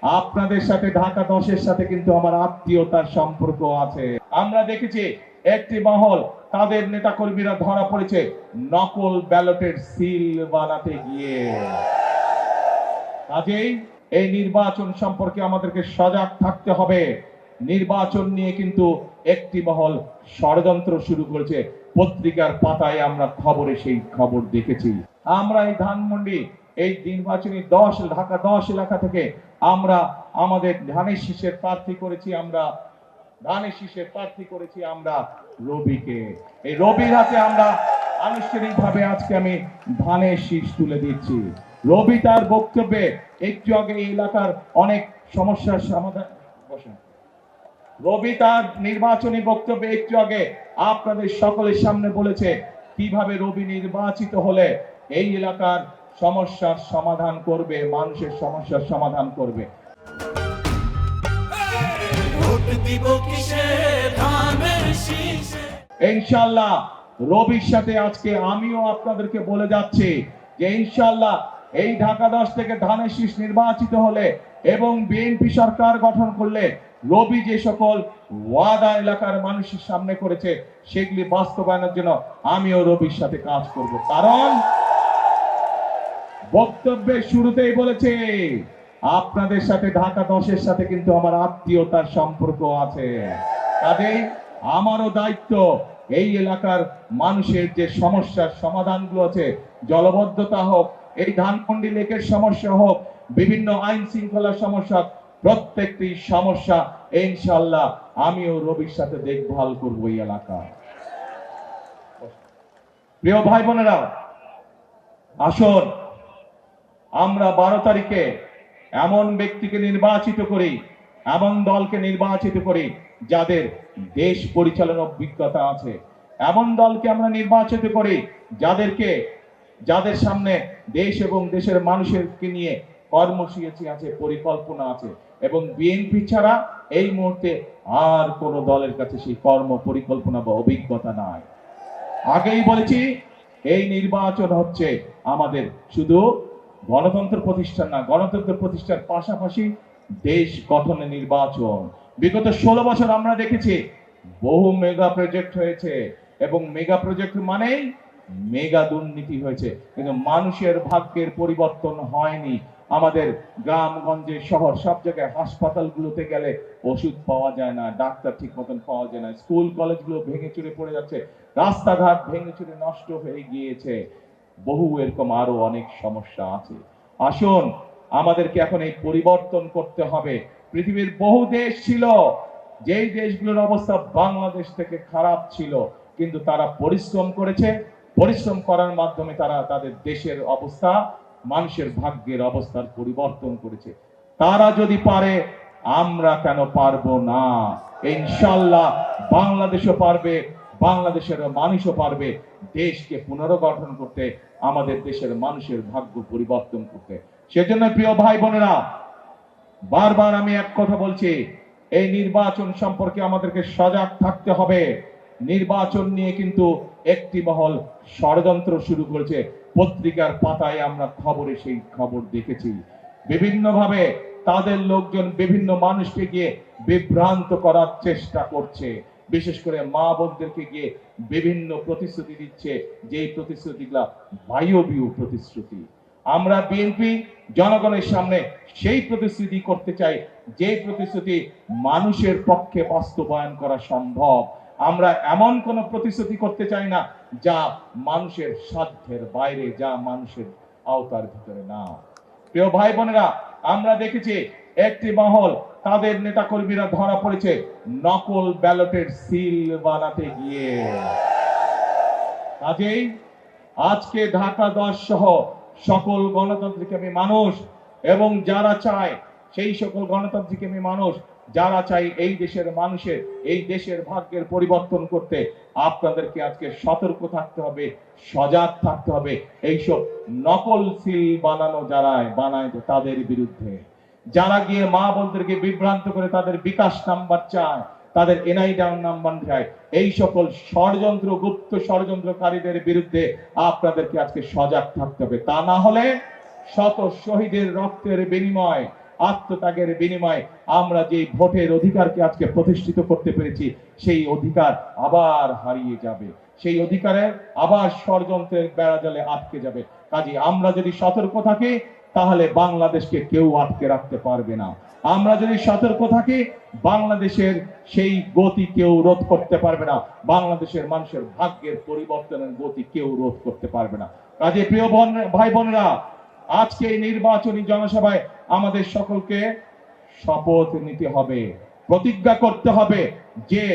আপনাদের সাথে ঢাকা 10-এর সাথে কিন্তু আমার আত্মীয়তার সম্পর্ক আছে। আমরা দেখেছি একটি মহল তাদের নেতাকর্মীরা ধরা পড়েছে নকল ব্যালটের সিল বানাতে গিয়ে। কাজেই এই নির্বাচন সম্পর্কে আমাদেরকে সজাগ থাকতে হবে। নির্বাচন নিয়ে কিন্তু একটি মহল ষড়যন্ত্র শুরু করেছে। পত্রিকার পাতায় আমরা খবরে সেই খবর দেখেছি। আমরা এই ধানমন্ডি এই নির্বাচনী ঢাকা 10 এলাকা থেকে আমরা আমাদের ধানের শীষের প্রার্থী করেছি আমরা রবিকে। এই রবির হাতে আমরা আনুষ্ঠানিকভাবে আজকে আমি ধানের শীষ তুলে দিচ্ছি। রবি তার বক্তব্যে একটু আগে এই এলাকার অনেক সমস্যার সমাধান রবি তার নির্বাচনী বক্তব্যে একটু আগে আপনাদের সকলের সামনে বলেছে কিভাবে রবি নির্বাচিত হলে এই এলাকার সমস্যার সমাধান করবে, মানুষের সমস্যার সমাধান করবে। ইনশাআল্লাহ রবির সাথে আজকে আমিও আপনাদেরকে বলে যাচ্ছি যে ইনশাআল্লাহ এই ঢাকা 10 থেকে ধানের শীষ নির্বাচিত হলে এবং বিএনপি সরকার গঠন করলে রবি যে সকল ওয়াদা এলাকার মানুষের সামনে করেছে সেগুলি বাস্তবায়নের জন্য আমিও রবির সাথে কাজ করব। কারণ বক্তব্যের শুরুতেই বলেছে আপনাদের সাথে ঢাকা 10-এর সাথে কিন্তু আমার আত্মীয়তার সম্পর্ক আছে। কাজেই আমারও দায়িত্ব এই এলাকার মানুষের যে সমস্যার সমাধানগুলো আছে, জলবদ্ধতা হোক, এই ধানমন্ডি লেকের সমস্যা হোক, বিভিন্ন আইন শৃঙ্খলার সমস্যা, প্রত্যেকটি সমস্যা ইনশাআল্লাহ আমিও রবির সাথে দেখভাল করব এই এলাকা। প্রিয় ভাই বোনেরা, আসুন আমরা 12 তারিখে এমন ব্যক্তিকে নির্বাচিত করি, এমন দলকে নির্বাচিত করি যাদের দেশ পরিচালনার অভিজ্ঞতা আছে। এমন দলকে আমরা নির্বাচিত করি যাদের সামনে দেশ এবং দেশের মানুষেরকে নিয়ে কর্মসূচি আছে, পরিকল্পনা আছে। এবং বিএনপি ছাড়া এই মুহূর্তে আর কোন দলের কাছে সেই কর্ম পরিকল্পনা বা অভিজ্ঞতা নাই। আগেই বলেছি এই নির্বাচন হচ্ছে আমাদের শুধু গণতন্ত্র প্রতিষ্ঠান না, গণতন্ত্র প্রতিষ্ঠার পাশাপাশি দেশ গঠনের নির্বাচন। বিগত 16 বছর আমরা দেখেছি বহু মেগা প্রজেক্ট হয়েছে এবং মেগা প্রজেক্ট মানেই মেগা দুর্নীতি হয়েছে, কিন্তু মানুষের ভাগ্যের পরিবর্তন হয়নি। আমাদের গ্রামগঞ্জে শহর সব জায়গায় হাসপাতালগুলোতে গেলে ওষুধ পাওয়া যায় না, ডাক্তার ঠিক মতন পাওয়া যায় না, স্কুল কলেজগুলো ভেঙে চুরে পড়ে যাচ্ছে, রাস্তাঘাট ভেঙে চুরে নষ্ট হয়ে গিয়েছে। বহু এরকম আরো অনেক সমস্যা আছে। আসুন আমাদেরকে এখন এই পরিবর্তন করতে হবে। পৃথিবীর বহু দেশ ছিল যেই দেশগুলোর অবস্থা বাংলাদেশ থেকে খারাপ ছিল, কিন্তু তারা পরিশ্রম করেছে, পরিশ্রম করার মাধ্যমে তারা তাদের দেশের অবস্থা, মানুষের ভাগ্যের অবস্থার পরিবর্তন করেছে। তারা যদি পারে আমরা কেন পারবো না? ইনশাআল্লাহ বাংলাদেশও পারবে, বাংলাদেশের মানুষও পারবে দেশকে পুনর্গঠন করতে, আমাদের দেশের মানুষের ভাগ্য পরিবর্তন করতে। সেজন্য প্রিয় ভাই বোনেরা, বারবার আমি এক কথা বলছি, এই নির্বাচন সম্পর্কে আমাদেরকে সজাগ থাকতে হবে। নির্বাচন নিয়ে কিন্তু একটি মহল ষড়যন্ত্র শুরু করেছে। পত্রিকার পাতায় আমরা খবরে সেই খবর দেখেছি। বিভিন্নভাবে তাদের লোকজন বিভিন্ন মানুষকে গিয়ে বিভ্রান্ত করার চেষ্টা করছে, বিশেষ করে মা বোনদেরকে গিয়ে বিভিন্ন প্রতিশ্রুতি দিচ্ছে, যেই প্রতিশ্রুতিগুলা বায়বীয় প্রতিশ্রুতি। আমরা বিএনপি জনগণের সামনে সেই প্রতিশ্রুতি করতে চাই যে প্রতিশ্রুতি মানুষের পক্ষে বাস্তবায়ন করা সম্ভব। আমরা এমন কোন প্রতিশ্রুতি করতে চাই না যা মানুষের সাধ্যের বাইরে, যা মানুষের আওতার ভিতরে না। প্রিয় ভাই বোনেরা, আমরা দেখেছি একটি মহল তাদের নেতাকর্মীরা ধরা পড়েছে নকল ব্যালটের সিল বানাতে গিয়ে। কাজেই আজকে ঢাকা 10 সহ সকল গণতান্ত্রিক মানুষ এবং যারা চায়, সেই সকল গণতান্ত্রিক মানুষ যারা চাই এই দেশের মানুষের, এই দেশের ভাগ্যের পরিবর্তন করতে, আপনাদেরকে আজকে সতর্ক থাকতে হবে, সজাগ থাকতে হবে। এইসব নকল সিল বানায় তাদের বিরুদ্ধে, যারা গিয়ে মা বোনদেরকে বিভ্রান্ত করে তাদের বিকাশ নাম্বার চায়, তাদের এনআই ডাউন নাম্বার চায়, এই সকল ষড়যন্ত্র, গুপ্ত ষড়যন্ত্রকারীদের বিরুদ্ধে আপনাদেরকে আজকে সজাগ থাকতে হবে। তা না হলে শত শহীদের রক্তের বিনিময় আত্মত্যাগের বিনিময়ে আমরা যে ভোটের অধিকারকে আজকে প্রতিষ্ঠিত করতে পেরেছি, সেই অধিকার আবার হারিয়ে যাবে, সেই অধিকারে আবার ষড়যন্ত্রের বেড়াজালে আটকে যাবে। কাজে আমরা যদি সতর্ক থাকি তাহলে বাংলাদেশকে কেউ আটকে রাখতে পারবে না। আমরা যদি সতর্ক থাকি বাংলাদেশের সেই গতি কেউ রোধ করতে পারবে না, বাংলাদেশের মানুষের ভাগ্যের পরিবর্তনের গতি কেউ রোধ করতে পারবে না। কাজে প্রিয় ভাই বোনেরা, আজকে এই নির্বাচনী জনসভায় আমাদের সকলকে শপথ নিতে হবে, প্রতিজ্ঞা করতে হবে যে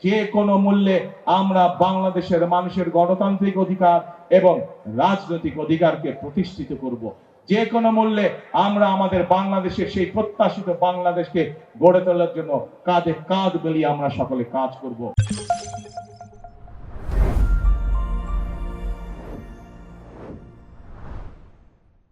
যে কোনো মূল্যে আমরা বাংলাদেশের মানুষের গণতান্ত্রিক অধিকার এবং রাজনৈতিক অধিকারকে প্রতিষ্ঠিত করব। যে কোনো মূল্যে আমরা আমাদের বাংলাদেশের সেই প্রত্যাশিত বাংলাদেশকে গড়ে তোলার জন্য কাঁধে কাঁধ মিলিয়ে আমরা সকলে কাজ করব।